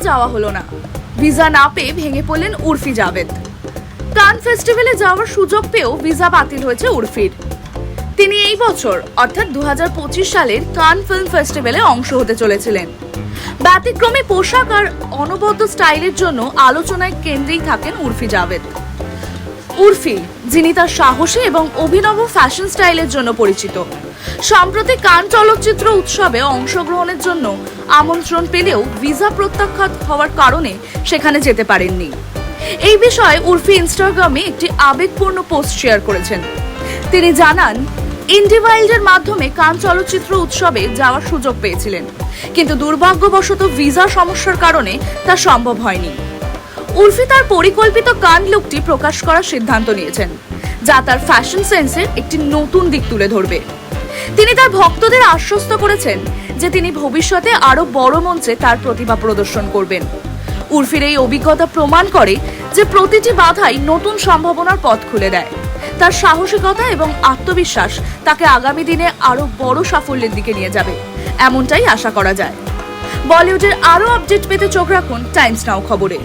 যাওয়া হলো না। ভিসা না পেয়ে ভেঙে পড়লেন উর্ফি জাভেদ। কান ফেস্টিভ্যালে যাওয়ার সুযোগ পেয়েও ভিসা বাতিল হয়েছে উর্ফির। তিনি এই বছর অর্থাৎ 2025 সালের কান ফিল্ম ফেস্টিভ্যালে অংশ হতে চলেছিলেন। ব্যতিক্রমী পোশাক আর অনবদ্য স্টাইলের জন্য আলোচনায় কেন্দ্রেই থাকেন উর্ফি জাভেদ। উর্ফি, যিনি তার সাহসী এবং অভিনব ফ্যাশন স্টাইলের জন্য পরিচিত, সম্প্রতি কান চলচ্চিত্র উৎসবে অংশগ্রহণের জন্য আমন্ত্রণ পেলেও ভিসা প্রত্যাখ্যাত হওয়ার কারণে সেখানে যেতে পারেননি। এই বিষয়ে উর্ফি ইনস্টাগ্রামে একটি আবেগপূর্ণ পোস্ট শেয়ার করেছেন। তিনি জানান, ইন্ডিওয়াইল্ডের মাধ্যমে কান চলচ্চিত্র উৎসবে যাওয়ার সুযোগ পেয়েছিলেন, কিন্তু দুর্ভাগ্যবশত ভিসা সমস্যার কারণে তা সম্ভব হয়নি। উর্ফি তার পরিকল্পিত কান লুকটি প্রকাশ করার সিদ্ধান্ত নিয়েছেন, যা তার ফ্যাশন সেন্সের একটি নতুন দিক তুলে ধরবে। তিনি তার ভক্তদের আশ্বস্ত করেছেন যে তিনি ভবিষ্যতে আরো বড় মঞ্চে তার প্রতিভা প্রদর্শন করবেন। উর্ফির এই অভিজ্ঞতা প্রমাণ করে যে প্রতিটি বাধাই নতুন সম্ভাবনার পথ খুলে দেয়। তার সাহসিকতা এবং আত্মবিশ্বাস তাকে আগামী দিনে আরো বড় সাফল্যের দিকে নিয়ে যাবে, এমনটাই আশা করা যায়। বলিউডের আরো আপডেট পেতে চোখ রাখুন টাইমস নাও খবরে।